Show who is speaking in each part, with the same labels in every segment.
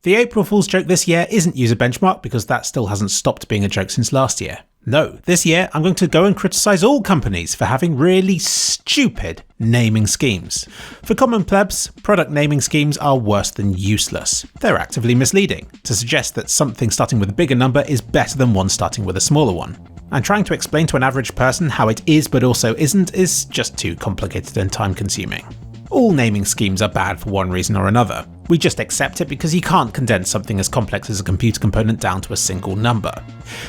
Speaker 1: The April Fool's joke this year isn't use a benchmark because that still hasn't stopped being a joke since last year. No, this year I'm going to go and criticise all companies for having really stupid naming schemes. For common plebs, product naming schemes are worse than useless. They're actively misleading to suggest that something starting with a bigger number is better than one starting with a smaller one. And trying to explain to an average person how it is but also isn't is just too complicated and time consuming. All naming schemes are bad for one reason or another. We just accept it because you can't condense something as complex as a computer component down to a single number.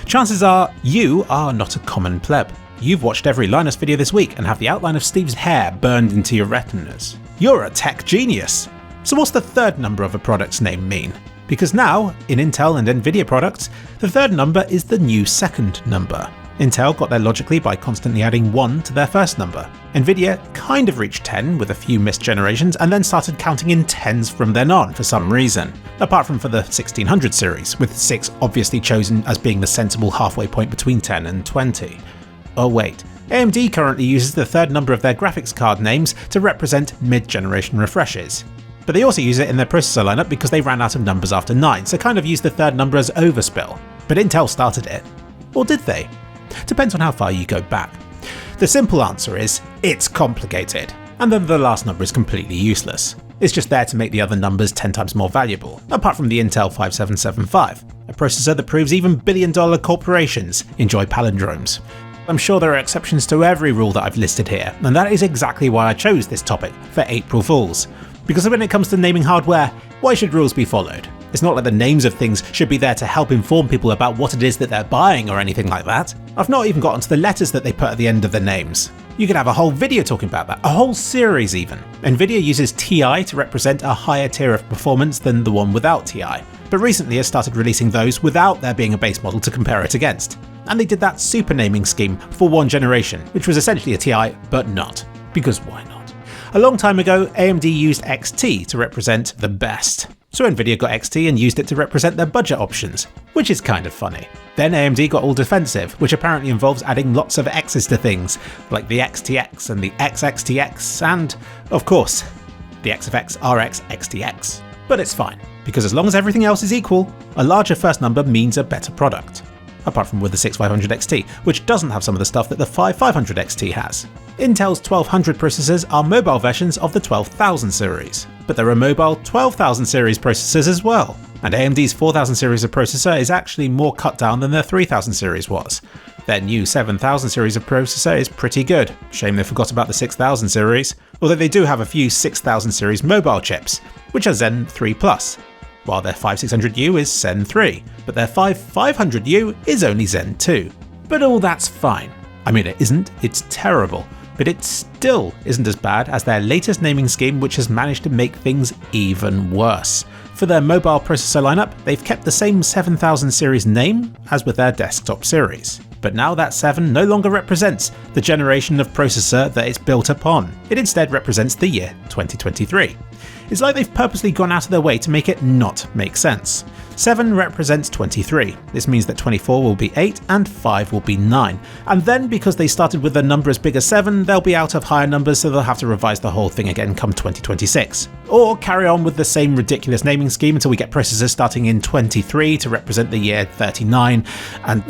Speaker 1: Chances are you are not a common pleb. You've watched every Linus video this week and have the outline of Steve's hair burned into your retinas. You're a tech genius. So what's the third number of a product's name mean? Because now, in Intel and Nvidia products, the third number is the new second number. Intel got there logically by constantly adding 1 to their first number. Nvidia kind of reached 10 with a few missed generations and then started counting in tens from then on for some reason, apart from for the 1600 series, with 6 obviously chosen as being the sensible halfway point between 10 and 20. Oh wait, AMD currently uses the third number of their graphics card names to represent mid-generation refreshes. But they also use it in their processor lineup because they ran out of numbers after 9, so kind of use the third number as overspill. But Intel started it. Or did they? Depends on how far you go back. The simple answer is, it's complicated, and then the last number is completely useless. It's just there to make the other numbers 10 times more valuable, apart from the Intel 5775, a processor that proves even billion-dollar corporations enjoy palindromes. I'm sure there are exceptions to every rule that I've listed here, and that is exactly why I chose this topic for April Fools. Because when it comes to naming hardware, why should rules be followed? It's not like the names of things should be there to help inform people about what it is that they're buying or anything like that. I've not even gotten to the letters that they put at the end of the names. You could have a whole video talking about that, a whole series even. Nvidia uses Ti to represent a higher tier of performance than the one without Ti, but recently has started releasing those without there being a base model to compare it against. And they did that super naming scheme for one generation, which was essentially a Ti, but not. Because why not? A long time ago, AMD used XT to represent the best. So Nvidia got XT and used it to represent their budget options, which is kind of funny. Then AMD got all defensive, which apparently involves adding lots of X's to things, like the XTX and the XXTX and, of course, the XFX RX XTX. But it's fine, because as long as everything else is equal, a larger first number means a better product. Apart from with the 6500 XT, which doesn't have some of the stuff that the 5500 XT has. Intel's 1200 processors are mobile versions of the 12000 series, but there are mobile 12000 series processors as well, and AMD's 4000 series of processor is actually more cut down than their 3000 series was. Their new 7000 series of processor is pretty good, shame they forgot about the 6000 series, although they do have a few 6000 series mobile chips, which are Zen 3+. While their 5600U is Zen 3, but their 5500U is only Zen 2. But all that's fine. I mean, it isn't, it's terrible, but it still isn't as bad as their latest naming scheme, which has managed to make things even worse. For their mobile processor lineup, they've kept the same 7000 series name as with their desktop series. But now that 7 no longer represents the generation of processor that it's built upon. It instead represents the year 2023. It's like they've purposely gone out of their way to make it not make sense. 7 represents 23. This means that 24 will be 8 and 5 will be 9. And then because they started with a number as big as 7, they'll be out of higher numbers, so they'll have to revise the whole thing again come 2026. Or carry on with the same ridiculous naming scheme until we get processors starting in 23 to represent the year 39, and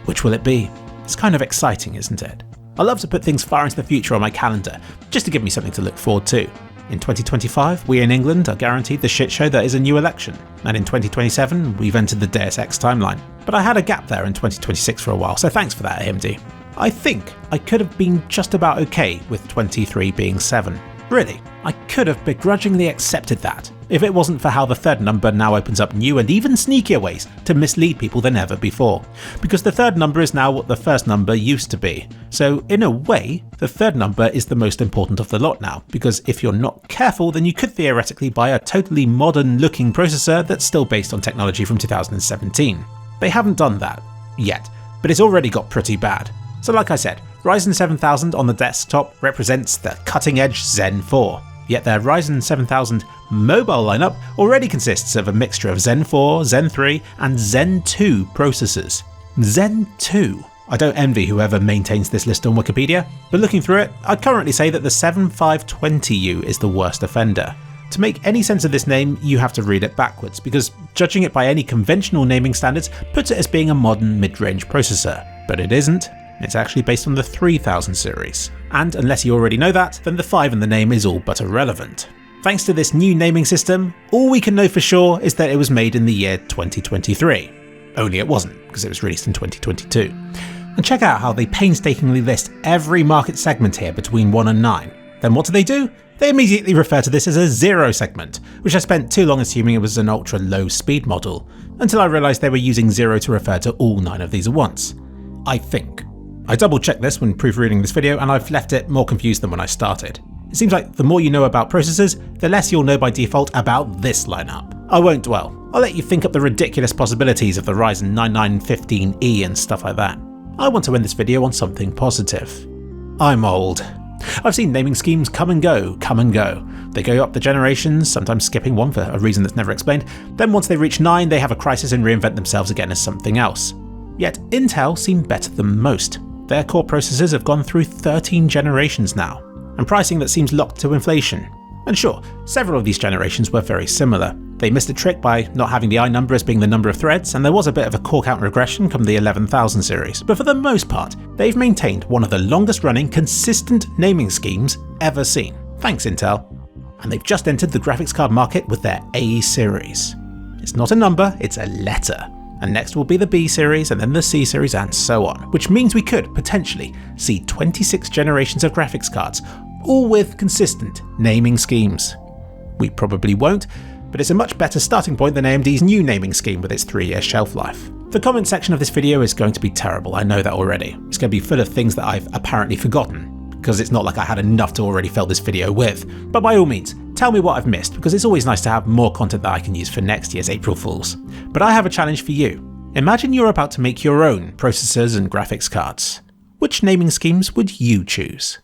Speaker 1: which will it be? It's kind of exciting, isn't it? I love to put things far into the future on my calendar, just to give me something to look forward to. In 2025, we in England are guaranteed the shit show that is a new election, and in 2027, we've entered the Deus Ex timeline. But I had a gap there in 2026 for a while, so thanks for that, AMD. I think I could have been just about okay with 23 being 7. Really, I could have begrudgingly accepted that, if it wasn't for how the third number now opens up new and even sneakier ways to mislead people than ever before. Because the third number is now what the first number used to be. So in a way, the third number is the most important of the lot now, because if you're not careful, then you could theoretically buy a totally modern looking processor that's still based on technology from 2017. They haven't done that yet, but it's already got pretty bad. So like I said, Ryzen 7000 on the desktop represents the cutting edge Zen 4. Yet their Ryzen 7000 mobile lineup already consists of a mixture of Zen 4, Zen 3 and Zen 2 processors. Zen 2? I don't envy whoever maintains this list on Wikipedia, but looking through it, I'd currently say that the 7520U is the worst offender. To make any sense of this name, you have to read it backwards, because judging it by any conventional naming standards puts it as being a modern mid-range processor. But it isn't. It's actually based on the 3000 series. And unless you already know that, then the 5 in the name is all but irrelevant. Thanks to this new naming system, all we can know for sure is that it was made in the year 2023. Only it wasn't, because it was released in 2022. And check out how they painstakingly list every market segment here between 1 and 9. Then what do? They immediately refer to this as a 0 segment, which I spent too long assuming it was an ultra low speed model, until I realised they were using 0 to refer to all 9 of these at once. I think. I double checked this when proofreading this video, and I've left it more confused than when I started. It seems like the more you know about processors, the less you'll know by default about this lineup. I won't dwell. I'll let you think up the ridiculous possibilities of the Ryzen 9915E and stuff like that. I want to end this video on something positive. I'm old. I've seen naming schemes come and go. They go up the generations, sometimes skipping one for a reason that's never explained. Then once they reach 9, they have a crisis and reinvent themselves again as something else. Yet Intel seem better than most. Their core processors have gone through 13 generations now, and pricing that seems locked to inflation. And sure, several of these generations were very similar. They missed a trick by not having the I number as being the number of threads, and there was a bit of a core count regression come the 11000 series, but for the most part, they've maintained one of the longest running consistent naming schemes ever seen. Thanks Intel. And they've just entered the graphics card market with their A series. It's not a number, it's a letter. And next will be the B series, and then the C series, and so on, which means we could potentially see 26 generations of graphics cards, all with consistent naming schemes. We probably won't, but it's a much better starting point than AMD's new naming scheme with its 3-year shelf life. The comment section of this video is going to be terrible, I know that already. It's going to be full of things that I've apparently forgotten, because it's not like I had enough to already fill this video with. But by all means, tell me what I've missed, because it's always nice to have more content that I can use for next year's April Fools. But I have a challenge for you. Imagine you're about to make your own processors and graphics cards. Which naming schemes would you choose?